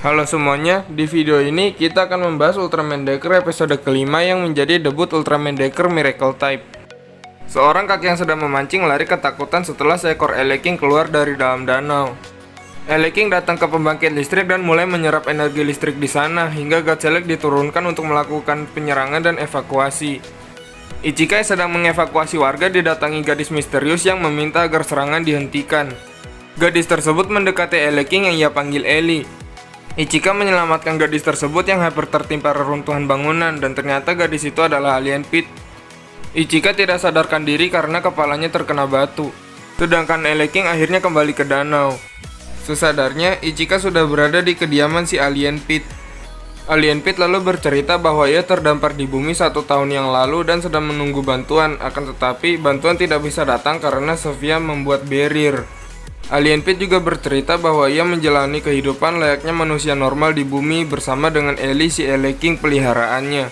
Halo semuanya, di video ini kita akan membahas Ultraman Decker episode kelima yang menjadi debut Ultraman Decker Miracle Type. Seorang kakek yang sedang memancing lari ketakutan setelah seekor Eleking keluar dari dalam danau. Eleking datang ke pembangkit listrik dan mulai menyerap energi listrik di sana hingga Godzilla diturunkan untuk melakukan penyerangan dan evakuasi. Ichika yang sedang mengevakuasi warga didatangi gadis misterius yang meminta agar serangan dihentikan. Gadis tersebut mendekati Eleking yang ia panggil Ellie. Ichika menyelamatkan gadis tersebut yang hampir tertimpa reruntuhan bangunan dan ternyata gadis itu adalah alien Pit. Ichika tidak sadarkan diri karena kepalanya terkena batu. Sedangkan Eleking akhirnya kembali ke danau. Sesadarnya, Ichika sudah berada di kediaman si alien Pit. Alien Pit lalu bercerita bahwa ia terdampar di bumi 1 tahun yang lalu dan sedang menunggu bantuan, akan tetapi bantuan tidak bisa datang karena Sofia membuat barrier. Alien Pit juga bercerita bahwa ia menjalani kehidupan layaknya manusia normal di bumi bersama dengan Ellie si Eleking peliharaannya.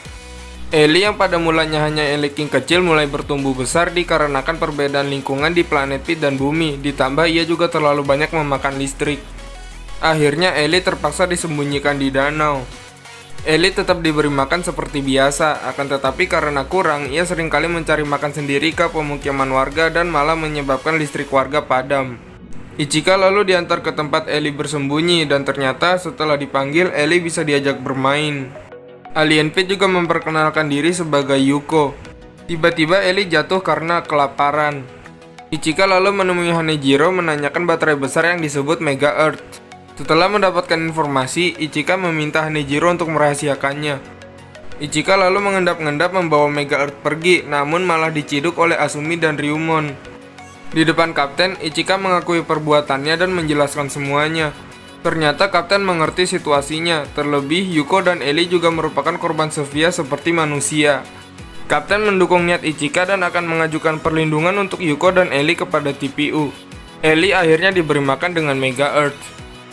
Ellie yang pada mulanya hanya Eleking kecil mulai bertumbuh besar dikarenakan perbedaan lingkungan di planet Pit dan bumi, ditambah ia juga terlalu banyak memakan listrik. Akhirnya Ellie terpaksa disembunyikan di danau. Ellie tetap diberi makan seperti biasa, akan tetapi karena kurang, ia seringkali mencari makan sendiri ke pemukiman warga dan malah menyebabkan listrik warga padam. Ichika lalu diantar ke tempat Ellie bersembunyi dan ternyata setelah dipanggil Ellie bisa diajak bermain. Alien Pit juga memperkenalkan diri sebagai Yuko. Tiba-tiba Ellie jatuh karena kelaparan. Ichika lalu menemui Hanejiro menanyakan baterai besar yang disebut Mega Earth. Setelah mendapatkan informasi, Ichika meminta Hanejiro untuk merahasiakannya. Ichika lalu mengendap-endap membawa Mega Earth pergi, namun malah diciduk oleh Asumi dan Ryumon. Di depan Kapten, Ichika mengakui perbuatannya dan menjelaskan semuanya. Ternyata Kapten mengerti situasinya, terlebih Yuko dan Ellie juga merupakan korban Sofia seperti manusia. Kapten mendukung niat Ichika dan akan mengajukan perlindungan untuk Yuko dan Ellie kepada TPU. Ellie akhirnya diberi makan dengan Mega Earth.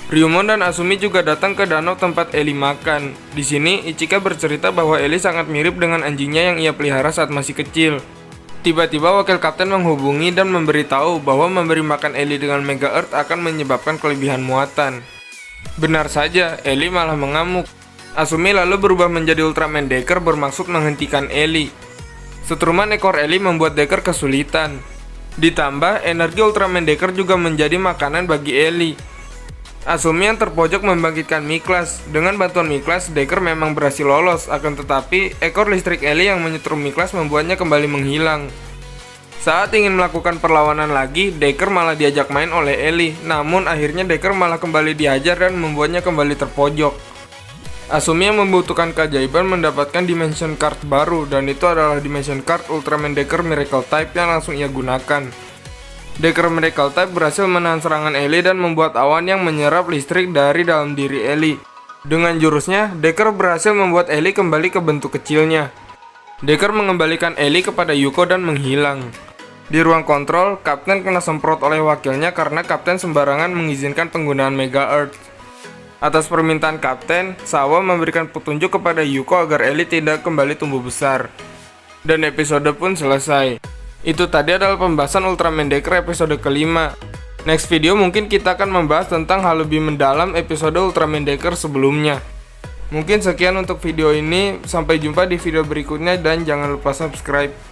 Ryumon dan Asumi juga datang ke danau tempat Ellie makan. Di sini, Ichika bercerita bahwa Ellie sangat mirip dengan anjingnya yang ia pelihara saat masih kecil. Tiba-tiba wakil kapten menghubungi dan memberitahu bahwa memberi makan Ellie dengan Mega Earth akan menyebabkan kelebihan muatan. Benar saja, Ellie malah mengamuk. Asumi lalu berubah menjadi Ultraman Decker bermaksud menghentikan Ellie. Setruman ekor Ellie membuat Decker kesulitan. Ditambah, energi Ultraman Decker juga menjadi makanan bagi Ellie. Asumi yang terpojok membangkitkan Miklas. Dengan bantuan Miklas, Decker memang berhasil lolos, akan tetapi ekor listrik Ellie yang menyetrum Miklas membuatnya kembali menghilang. Saat ingin melakukan perlawanan lagi, Decker malah diajak main oleh Ellie, namun akhirnya Decker malah kembali dihajar dan membuatnya kembali terpojok. Asumi yang membutuhkan keajaiban mendapatkan Dimension Card baru, dan itu adalah Dimension Card Ultraman Decker Miracle Type yang langsung ia gunakan. Decker Miracle Type berhasil menahan serangan Ellie dan membuat awan yang menyerap listrik dari dalam diri Ellie. Dengan jurusnya, Decker berhasil membuat Ellie kembali ke bentuk kecilnya. Decker mengembalikan Ellie kepada Yuko dan menghilang. Di ruang kontrol, Kapten kena semprot oleh wakilnya karena Kapten sembarangan mengizinkan penggunaan Mega Earth. Atas permintaan Kapten, Sawa memberikan petunjuk kepada Yuko agar Ellie tidak kembali tumbuh besar. Dan episode pun selesai. Itu tadi adalah pembahasan Ultraman Decker episode kelima. Next video mungkin kita akan membahas tentang hal lebih mendalam episode Ultraman Decker sebelumnya. Mungkin sekian untuk video ini, sampai jumpa di video berikutnya dan jangan lupa subscribe.